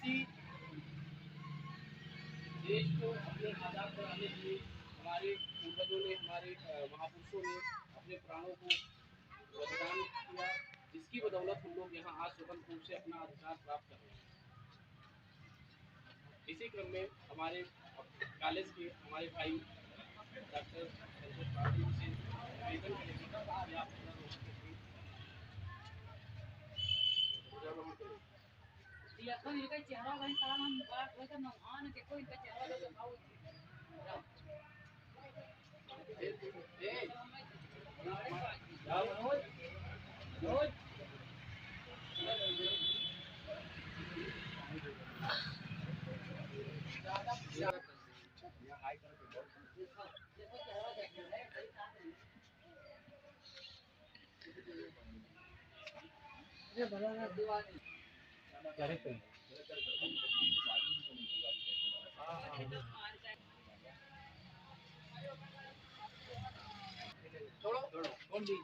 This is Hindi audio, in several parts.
इसी देश को अपने आज़ाद कराने के लिए हमारे पूर्वजों ने, हमारे महापुरुषों ने अपने प्राणों को बलिदान किया, जिसकी बदौलत हम लोग यहाँ आज स्वतंत्र रूप से अपना अधिकार प्राप्त कर रहे हैं। इसी क्रम में हमारे कॉलेज के हमारे भाई डॉक्टर संतोष पाटिल से निवेदन करेंगे कि आप अपना रोहन करें। Ya kan ini kan cara kan salah nampak, kan nongan ke kau ini cara lo tahu. ये बड़ा दीवानी करेक्ट है। छोड़ो कौन दी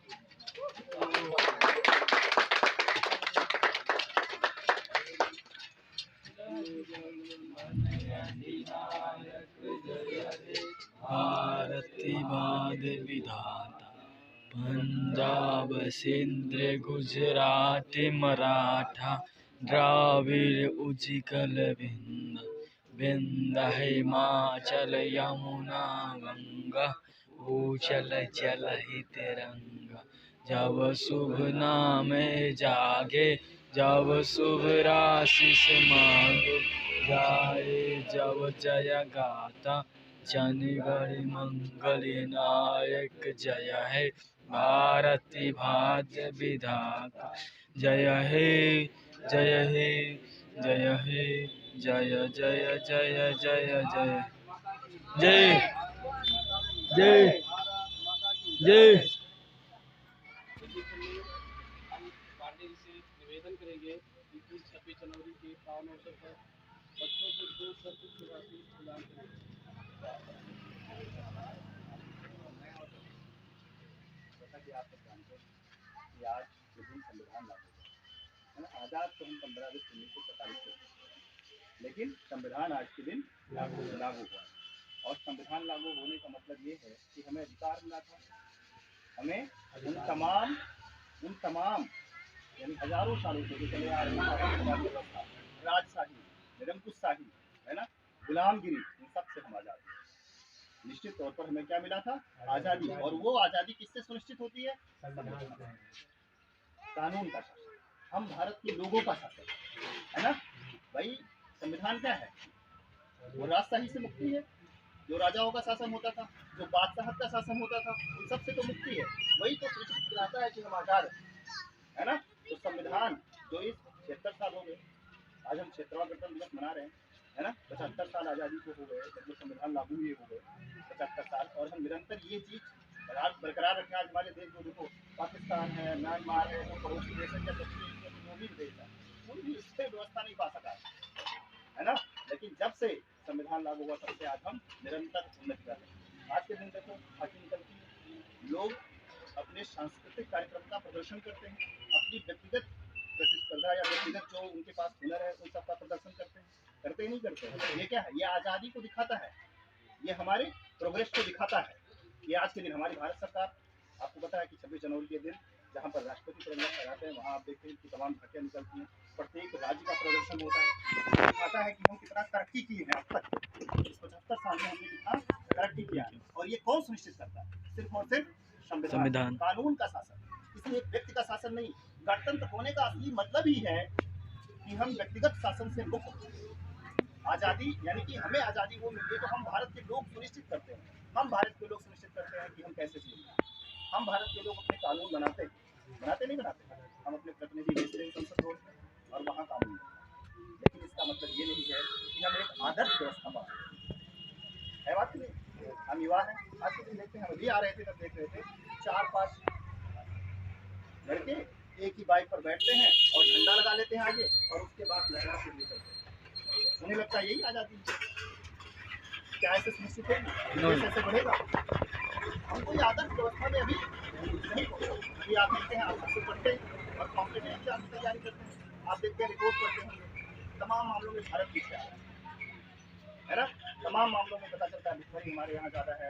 भारती बाद विधाता पंजाब सिंध गुजरात मराठा द्राविड़ उत्कल विंध्य हिमाचल यमुना गंगा उछल चल ही तिरंगा। जब शुभ नाम जागे, जब शुभ राशि से मांगे जाए, जब जय गाता जन गण मंगल नायक जय है भारती भाग्य विधाता। जय हे जय हे जय हे जय जय जय जय जय जय जय जय। पाटिल से निवेदन करेंगे कि 26 जनवरी के पावन अवसर पर बच्चों को जो सत्य राशि प्रदान करेंगे। जैसा कि आप सब जानते हैं कि आज के दिन संविधान लागू हुआ है ना। आज़ाद तो हम 15 अगस्त 1947 को, लेकिन संविधान आज के दिन लागू हुआ। और संविधान लागू होने का मतलब ये है कि हमें अधिकार मिला था, हमें उन तमाम यानी हजारों सालों से जो चले आ रही व्यवस्था, राजशाही, निरंकुशशाही, है ना, गुलामगिरी, इन सब से हम आज़ाद हुए। निश्चित तौर पर हमें क्या मिला था? आज़ादी। और वो आज़ादी किससे सुनिश्चित होती है? कानून का शासन, हम भारत के लोगों का शासन, है ना भाई। संविधान क्या है? वो राजशाही से मुक्ति है, जो राजाओं का शासन होता था, जो बादशाह का शासन होता था, उन सब से तो मुक्ति है। वही तो सुनिश्चित कराता है कि हम आज़ाद है ना। तो संविधान जो इस 76 साल हो गए, आज हम 76वां गणतंत्र दिवस मना रहे हैं, है ना। 75 साल आज़ादी को हो गए, जब संविधान लागू हुए हो गए 75 साल, और हम निरंतर ये चीज़ बरकरार रखें। आज हमारे देश जो देखो, पाकिस्तान है, म्यांमार है, जो पड़ोसी देश है, जो भी देश है, कोई भी इससे व्यवस्था नहीं पा सका, है ना। लेकिन जब से संविधान लागू हुआ, तब से आज हम निरंतर उन्नति कर रहे हैं। आज के दिन देखो, हाथी निकलती, लोग अपने सांस्कृतिक कार्यक्रम का प्रदर्शन करते हैं, अपनी व्यक्तिगत प्रतिस्पर्धा या व्यक्तिगत जो उनके पास हुनर है, उन सब का प्रदर्शन करते हैं। करते ही नहीं करते हैं। ये क्या है? ये आज़ादी को दिखाता है, ये हमारे प्रोग्रेस को दिखाता है। ये आज के दिन हमारी भारत सरकार, आपको पता है कि 26 जनवरी के दिन जहाँ पर राष्ट्रपति तिरंगा फहराते हैं, वहाँ आप देखते हैं कि तमाम झांकियाँ निकलती हैं, प्रत्येक राज्य का प्रदर्शन होता है, दिखाता है कि हम कितना तरक्की किए हैं। अब तक इस 75 साल में हमने कितना तरक्की किया है। और ये कौन सुनिश्चित करता है? सिर्फ और सिर्फ संविधान, कानून का शासन, किसी एक व्यक्ति का शासन नहीं। गणतंत्र होने का असली मतलब ही है कि हम व्यक्तिगत शासन से मुक्त हो। आज़ादी यानी कि हमें आज़ादी वो मिली है, तो हम भारत के लोग सुनिश्चित करते हैं। हम भारत के लोग सुनिश्चित करते हैं कि हम कैसे जिएंगे। हम भारत के लोग अपने कानून बनाते नहीं बनाते, हम अपने प्रतिनिधि भेजते हैं संसद भवन में, और वहाँ कानून बनता है। लेकिन इसका मतलब ये नहीं है कि हम एक आदर्श व्यवस्था बनाते है। बात नहीं, हम युवा हैं। आज के दिन देखते हैं, हम अभी आ रहे थे तब देख रहे थे 4-5 लड़के एक ही बाइक पर बैठते हैं और झंडा लगा लेते हैं आगे, और उसके बाद लहरा शुरू करते हैं। उन्हें लगता है यही आज़ादी है। क्या ऐसे सुनिश्चित होगी? ऐसे बढ़ेगा? हम कोई आदर्श व्यवस्था में अभी नहीं पहुंचे। आप देखते हैं, आप सबसे पढ़ते हैं और कॉम्पिटेटिव एग्जाम की तैयारी करते हैं, आप देखते हैं रिपोर्ट पढ़ते हैं, तमाम मामलों में भारत पीछे आ रहा है ना। तमाम मामलों में पता चलता है भुखमरी हमारे यहाँ ज़्यादा है,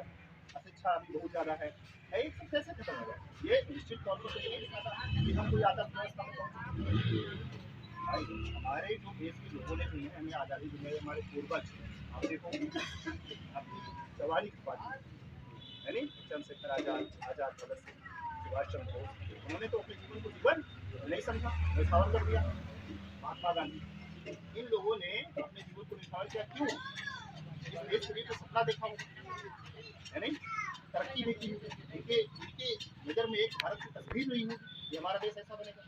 अशिक्षा अभी बहुत ज़्यादा है। ये सब कैसे खत्म हो जाए? ये निश्चित तौर पर ये नहीं दिखाता कि हम कोई आदर्श व्यवस्था में पहुंचे। हमारे जो देश के लोगों ने भी हमें आज़ादी दिलाई, हमारे पूर्वज, आप देखो अपनी जवानी की बात है नहीं, चंद्रशेखर आजाद, भगत सिंह, सुभाष चंद्र बोस, उन्होंने तो अपने जीवन को जीवन नहीं समझा, निछावर कर दिया। महात्मा गांधी, इन लोगों ने अपने जीवन को निछावर किया। क्यों? इस देश के लिए तो सपना देखा हो, है नहीं, तरक्की देखी, इनके नजर में एक भारत की तस्वीर नहीं हो कि हमारा देश ऐसा बनेगा।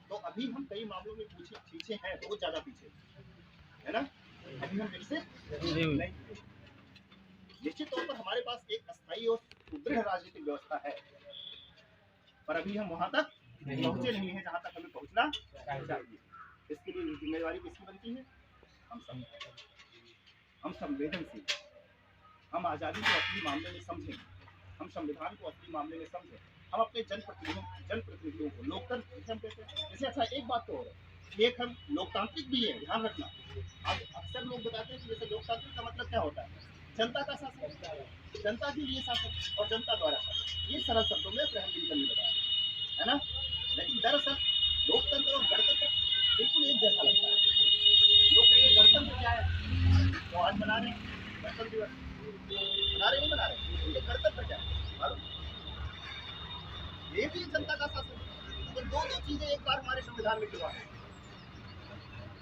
तो अभी हम कई मामलों में पीछे हैं, बहुत ज्यादा पीछे, है ना। अभी हम विकसित नहीं। निश्चित तौर पर हमारे पास एक अस्थायी और सुदृढ़ राजनीतिक व्यवस्था है, पर अभी हम वहां तक पहुंचे नहीं है जहां तक हमें पहुंचना चाहिए। इसके लिए जिम्मेदारी किसकी बनती है? हम सब। हम संवेदनशील, हम आज़ादी को असली मामले में समझें, हम संविधान को असली मामले में समझें, हम अपने जनप्रतिनिधियों को लोकतंत्र कहते हैं। जैसे अच्छा एक बात तो और है, एक हम लोकतांत्रिक भी है, ध्यान रखना। अब अक्सर लोग बताते हैं कि जैसे लोकतांत्रिक का मतलब क्या होता है? जनता का शासन, जनता के लिए शासन और जनता द्वारा शासन। ये सरल शब्दों में अब्राहम लिंकन ने बताया, है ना। लेकिन दरअसल लोकतंत्र और गणतंत्र बिल्कुल एक जैसा लगता है। लोग कहेंगे गणतंत्र क्या है, तो आज मना रहे गणतंत्र दिवस, मना रहे नहीं मना रहे, ये गणतंत्र क्या है मालूम? ये भी जनता का शासन। तो दो चीजें एक बार हमारे संविधान में क्यों आ गई?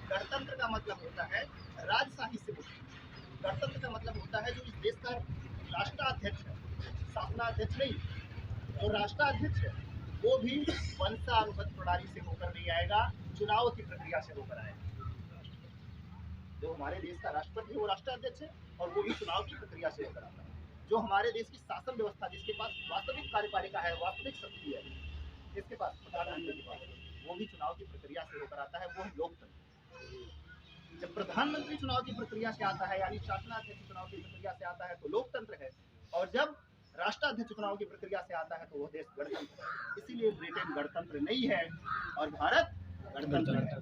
गणतंत्र का मतलब होता है राजशाही से मुक्ति। गणतंत्र का मतलब होता है जो इस देश का राष्ट्राध्यक्ष है, शासनाध्यक्ष नहीं, जो राष्ट्राध्यक्ष है वो भी वंशानुगत प्रणाली से होकर नहीं आएगा, चुनाव की प्रक्रिया से होकर आएगा। जो हमारे देश का राष्ट्रपति है वो राष्ट्राध्यक्ष है और वो भी चुनाव की प्रक्रिया से होकर आता है। जो हमारे देश की शासन व्यवस्था, जिसके पास वास्तविक कार्यपालिका है, वास्तविक शक्ति है, जिसके पास प्रधानमंत्री के पास, वो भी चुनाव की प्रक्रिया से होकर आता है, वो है लोकतंत्र। जब प्रधानमंत्री चुनाव की प्रक्रिया से आता है, यानी शासनाध्यक्ष चुनाव की प्रक्रिया से आता है, तो लोकतंत्र है। और जब राष्ट्राध्यक्ष चुनाव की प्रक्रिया से आता है तो वह देश गणतंत्र है। इसीलिए ब्रिटेन गणतंत्र नहीं है और भारत गणतंत्र है।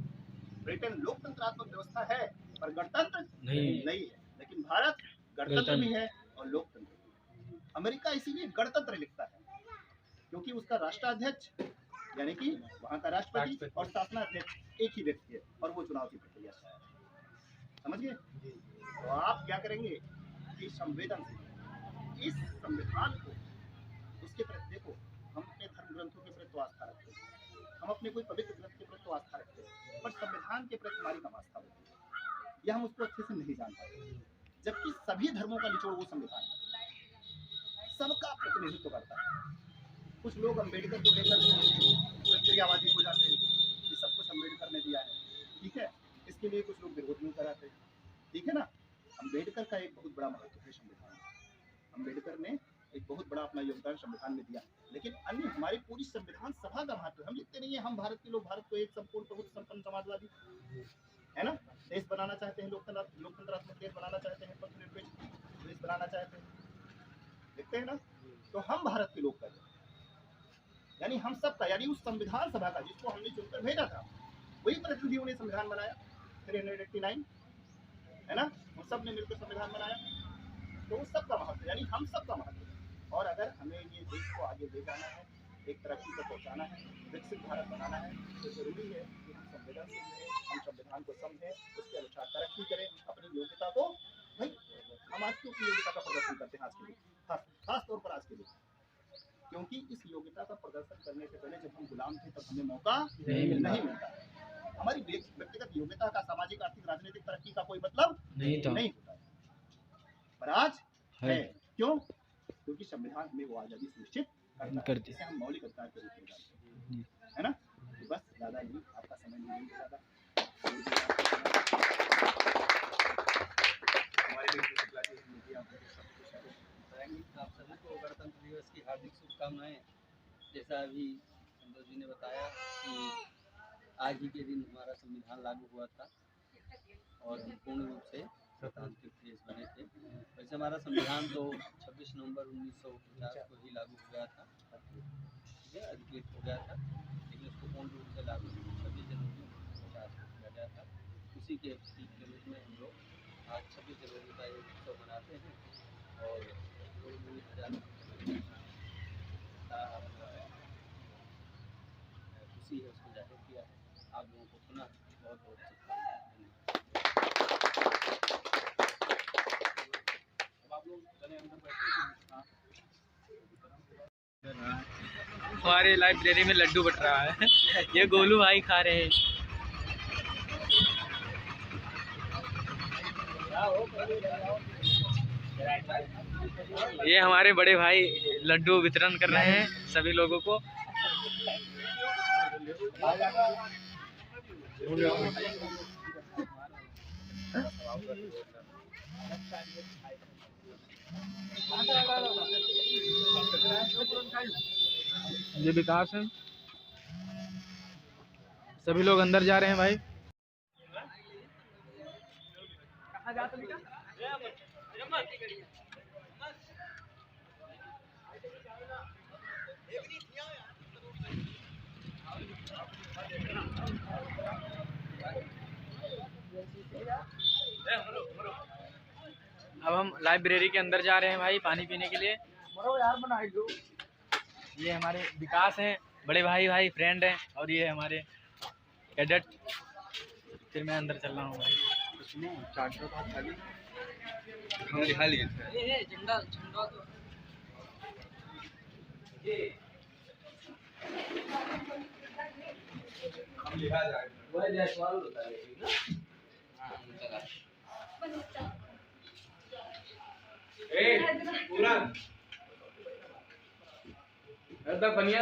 ब्रिटेन लोकतंत्रात्मक व्यवस्था है पर गणतंत्र नहीं है, लेकिन भारत गणतंत्र भी है और लोकतंत्र भी। अमेरिका इसीलिए गणतंत्र लिखता है क्योंकि उसका राष्ट्राध्यक्ष यानी कि वहां का राष्ट्रपति और शासनाध्यक्ष एक ही व्यक्ति है और वो चुनाव की प्रक्रिया से है। समझ गए? तो आप क्या करेंगे कि संवेदनशील इस संविधान को, उसके प्रति देखो, हम अपने धर्म ग्रंथों के प्रति आस्था रखते हैं, हम अपने कोई पवित्र ग्रंथ के प्रति आस्था रखते हैं, पर संविधान के प्रति हमारी कम आस्था होती है या हम उसको अच्छे से नहीं जान पाते। जबकि सभी धर्मों का निचोड़ वो संविधान है, सबका प्रतिनिधित्व करता है। कुछ लोग अम्बेडकर को लेकर प्रक्रियावादी हो जाते हैं कि सब कुछ अम्बेडकर ने दिया है, ठीक है, इसके लिए कुछ लोग विरोध नहीं कराते, ठीक है ना। अम्बेडकर का एक बहुत बड़ा महत्व है संविधान में, अम्बेडकर ने एक बहुत बड़ा अपना योगदान संविधान में दिया। लेकिन अन्य हमारी पूरी संविधान सभा का महत्व हम लिखते नहीं है। हम भारत के लोग भारत को एक संपूर्ण प्रभुत्व संपन्न समाजवादी, है ना, देश बनाना चाहते हैं, लोकतंत्रात्मक देश बनाना चाहते हैं, पथनिरपेक्ष देश बनाना चाहते हैं, लिखते हैं ना। तो हम भारत के लोग कहते हैं, यानी हम सब का, यानी उस संविधान सभा का जिसको हमने चुनकर भेजा था, वही प्रतिनिधियों ने संविधान बनाया 389, है ना, उन सब ने मिलकर संविधान बनाया। तो उस सब का महत्व, यानी हम सब का महत्व। और अगर हमें ये देश को आगे ले जाना है, एक तरक्की पर पहुंचाना है, विकसित भारत बनाना है, तो जरूरी है कि हम संवेदनशील रहें, हम संविधान को समझें, उसके अनुसार तरक्की करें, अपनी योग्यता को, भाई हम आज क्यों योग्यता का प्रदर्शन करते हैं आज के लिए, खास तौर पर आज के लिए, क्योंकि इस योग्यता का प्रदर्शन करने से पहले जब हम गुलाम थे तब हमें मौका नहीं मिलता। हमारी व्यक्तिगत योग्यता का सामाजिक, आर्थिक, राजनीतिक तरक्की का कोई मतलब नहीं होता है, पर आज है। क्यों? क्योंकि संविधान हमें वो आज़ादी सुनिश्चित करता है जिसे हम मौलिक अधिकार के रूप में जानते हैं, है ना। तो बस ज़्यादा नहीं, आपका समय नहीं लेंगे ज़्यादा। हमारे आप सभी को गणतंत्र दिवस की हार्दिक शुभकामनाएं। जैसा अभी संतोष जी ने बताया कि आज ही के दिन हमारा संविधान लागू हुआ था और हम पूर्ण रूप से स्वतंत्र देश बने थे। वैसे हमारा संविधान तो 26 नवंबर 1950 को ही लागू हो गया था, ठीक है, अधिकृत हो गया था, लेकिन उसको पूर्ण रूप से लागू 26 जनवरी 1950 को किया गया था। उसी के प्रतीक के रूप में हम लोग आज 26 जनवरी का ये उत्सव मनाते हैं और खुशी है उसको जाहिर किया है। आप लोगों को पुनः बहुत बहुत अब आप लोग चले अंदर बैठे हैं। हाँ। हमारे लाइब्रेरी में लड्डू बट रहा है। ये गोलू भाई खा रहे हैं। ये हमारे बड़े भाई लड्डू वितरण कर रहे हैं सभी लोगों को। ये विकास है। सभी लोग अंदर जा रहे हैं भाई। अब हम लाइब्रेरी के अंदर जा रहे हैं भाई पानी पीने के लिए। ये हमारे विकास हैं, बड़े भाई फ्रेंड हैं, और ये हमारे कैडेट। फिर मैं अंदर चल रहा हूँ भाई। हम लिखा लिए ये झंडा झंडा तो हम लिखा जाए वह जायसवाल होता है ना। हाँ पूरा बनिया